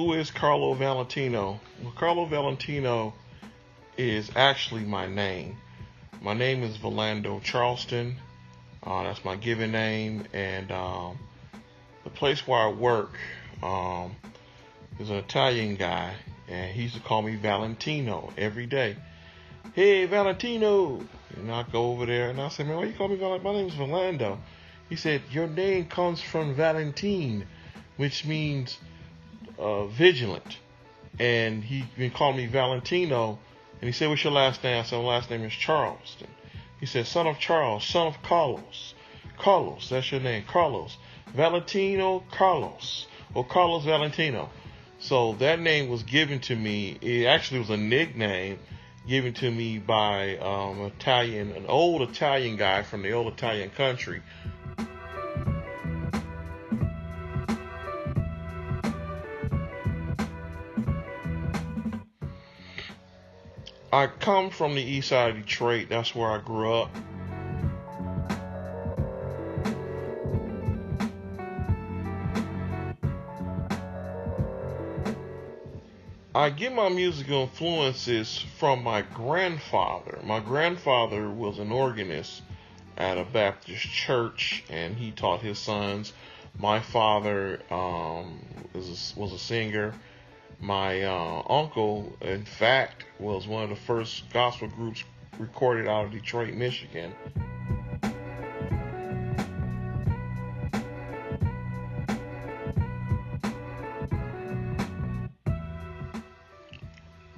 who is Charllo Valentino? Well, Charllo Valentino is actually my name. My name is Valando Charleston. That's my given name, and the place where I work is an Italian guy, and he used to call me Valentino every day. Hey, Valentino! And I go over there, and I say, man, why you call me Valentino? My name is Valando. He said, your name comes from Valentine, which means vigilant. And he been calling me Valentino, and he said, what's your last name? I said, my last name is Charleston. He said, son of Charles, son of Carlos. Carlos, that's your name, Carlos. Valentino Carlos, or Carlos Valentino. So that name was given to me. It actually was a nickname given to me by an old Italian guy from the old Italian country. I come from the east side of Detroit. That's where I grew up. I get my musical influences from my grandfather. My grandfather was an organist at a Baptist church, and he taught his sons. My father was a singer. My uncle, in fact, was one of the first gospel groups recorded out of Detroit, Michigan.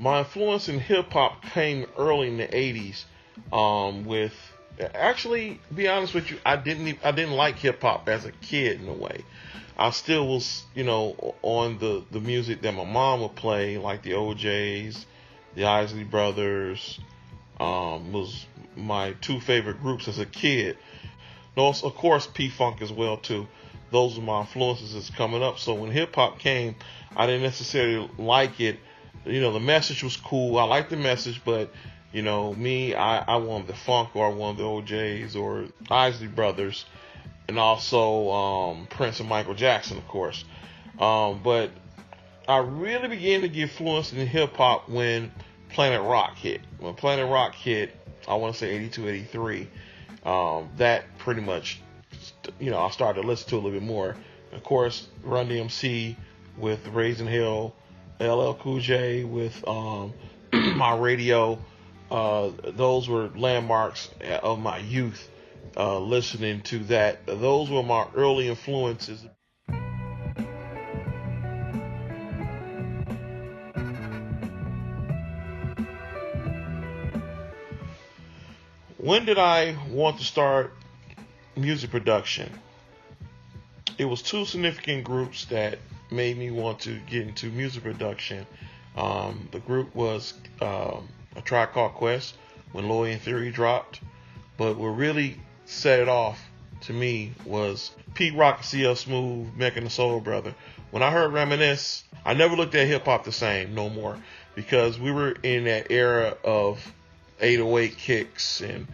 My influence in hip-hop came early in the 80s with, actually, to be honest with you, I didn't like hip-hop as a kid in a way. I still was, on the music that my mom would play, like the OJs, the Isley Brothers, was my two favorite groups as a kid. Also, of course, P-Funk as well, too. Those are my influences that's coming up. So when hip-hop came, I didn't necessarily like it. The message was cool. I liked the message, but, I wanted the funk, or I wanted the OJs or Isley Brothers, and also Prince and Michael Jackson, of course. But I really began to get fluent in hip-hop when Planet Rock hit. When Planet Rock hit, I want to say 82, 83, that pretty much, I started to listen to a little bit more. Of course, Run DMC with Raising Hell, LL Cool J with My Radio. Those were landmarks of my youth, listening to that. Those were my early influences. When did I want to start music production? It was two significant groups that made me want to get into music production. The group was A Tribe Called Quest, when Loy and Theory dropped. But what really set it off to me was Pete Rock, CL Smooth, Mecca and the Soul Brother. When I heard Reminisce, I never looked at hip hop the same no more, because we were in that era of 808 kicks and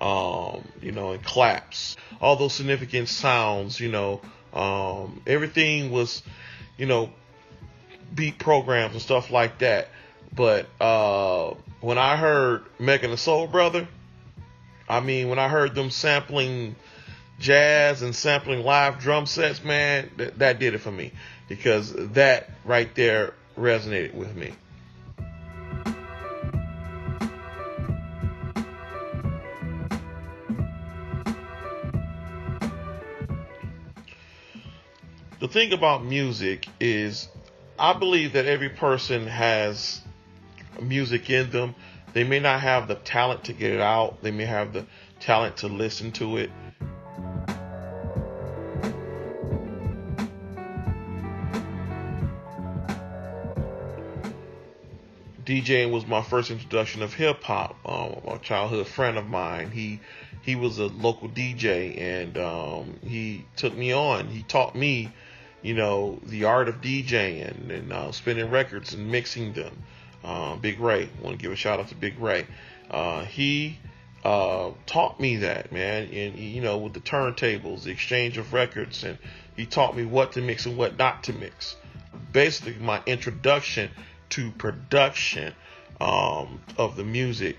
and claps, all those significant sounds. Everything was, beat programs and stuff like that. But when I heard Mecca and the Soul Brother, when I heard them sampling jazz and sampling live drum sets, man, that did it for me, because that right there resonated with me. The thing about music is, I believe that every person has music in them. They may not have the talent to get it out. They may have the talent to listen to it. DJing was my first introduction of hip hop. A childhood friend of mine, he was a local DJ, and he took me on. He taught me, the art of DJing and spinning records and mixing them. Big Ray, I want to give a shout out to Big Ray. He taught me that, man, and with the turntables, the exchange of records, and he taught me what to mix and what not to mix. basically my introduction to production of the music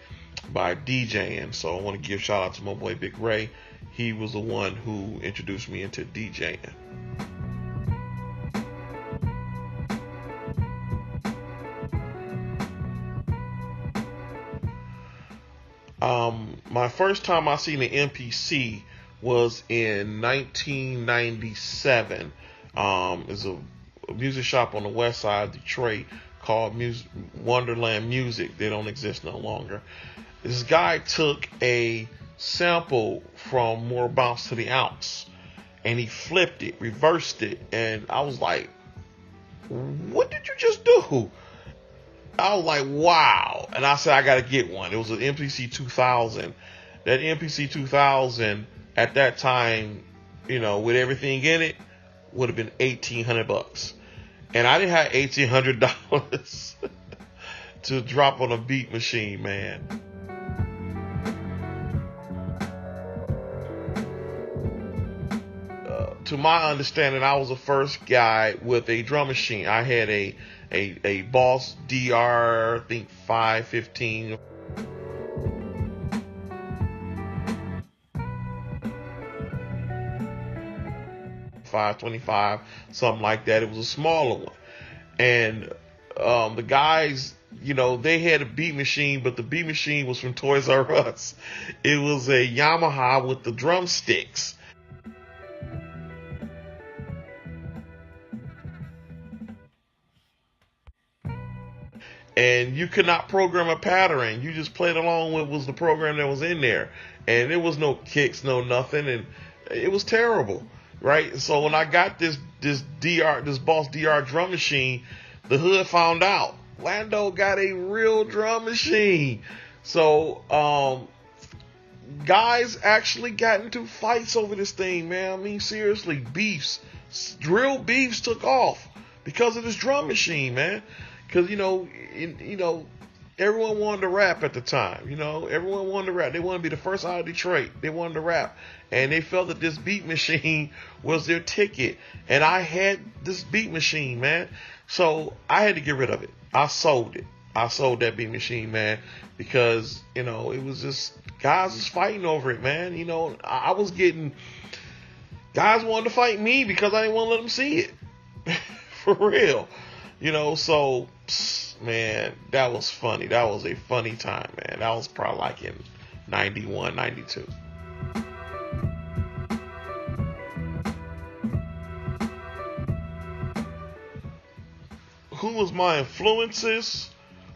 by DJing. So I want to give shout out to my boy Big Ray. He was the one who introduced me into DJing. My first time I seen an MPC was in 1997. There's a music shop on the west side of Detroit called Wonderland Music. They don't exist no longer. This guy took a sample from More Bounce to the Ounce and he flipped it, reversed it, and I was like, what did you just do? I was like, wow. And I said, I got to get one. It was an MPC2000. That MPC2000 at that time, you know, with everything in it, would have been $1,800. And I didn't have $1,800 to drop on a beat machine, man. To my understanding, I was the first guy with a drum machine. I had a Boss DR, I think 515. $525, something like that. It was a smaller one. And the guys, you know, they had a beat machine, but the beat machine was from Toys R Us. It was a Yamaha with the drumsticks. And you could not program a pattern. You just played along with what was the program that was in there. And there was no kicks, no nothing. And it was terrible, right? So when I got this Boss DR drum machine, the hood found out. Lando got a real drum machine. So guys actually got into fights over this thing, man. I mean, seriously, real beefs took off because of this drum machine, man. Because, you know, everyone wanted to rap at the time. You know, everyone wanted to rap. They wanted to be the first out of Detroit. They wanted to rap. And they felt that this beat machine was their ticket. And I had this beat machine, man. So I had to get rid of it. I sold it. I sold that beat machine, man. Because, you know, it was just, guys was fighting over it, man. You know, I was getting, guys wanted to fight me because I didn't want to let them see it. For real. You know, so, man, that was funny. That was a funny time, man. That was probably like in 91, 92. Who was my influences?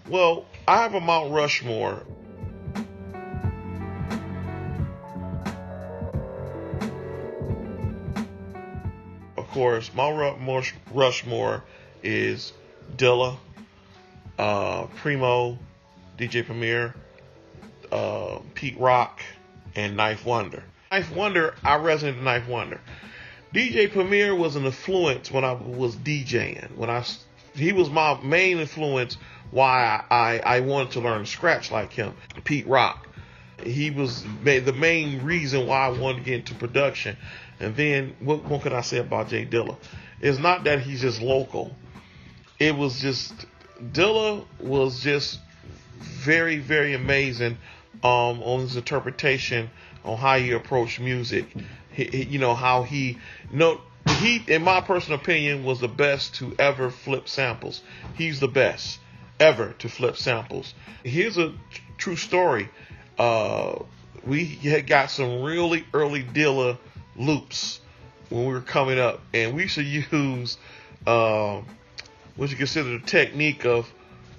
Well, I have a Mount Rushmore. Of course, Mount Rushmore is Dilla, Primo, DJ Premier, Pete Rock, and Knife Wonder. Knife Wonder, I resonated with Knife Wonder. DJ Premier was an influence when I was DJing. He was my main influence why I wanted to learn scratch like him. Pete Rock, he was the main reason why I wanted to get into production. And then what could I say about Jay Dilla? It's not that he's just local. It was just, Dilla was just very, very amazing on his interpretation on how he approached music. He, how he, in my personal opinion, was the best to ever flip samples. He's the best ever to flip samples. Here's a true story. We had got some really early Dilla loops when we were coming up, and we used to use what you consider the technique of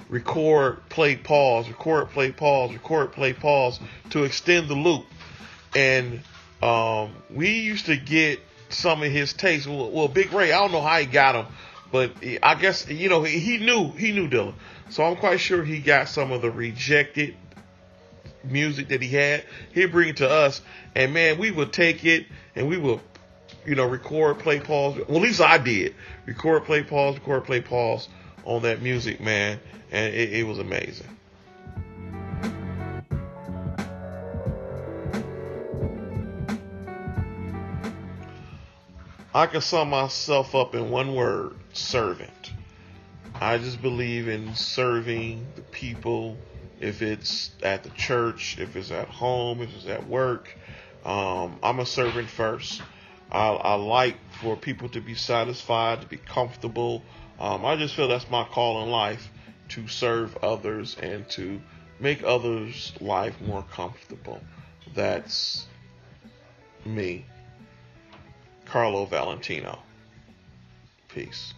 record, play, pause, record, play, pause, record, play, pause to extend the loop. And we used to get some of his takes. Well, Big Ray, I don't know how he got them, but I guess, he knew Dilla. So I'm quite sure he got some of the rejected music that he had. He'd bring it to us, and man, we would take it and we would, record, play, pause. Well, at least I did. Record, play, pause on that music, man. And it was amazing. I can sum myself up in one word: servant. I just believe in serving the people. If it's at the church, if it's at home, if it's at work, I'm a servant first. I like for people to be satisfied, to be comfortable. I just feel that's my call in life, to serve others and to make others' life more comfortable. That's me, Charllo Valentino. Peace.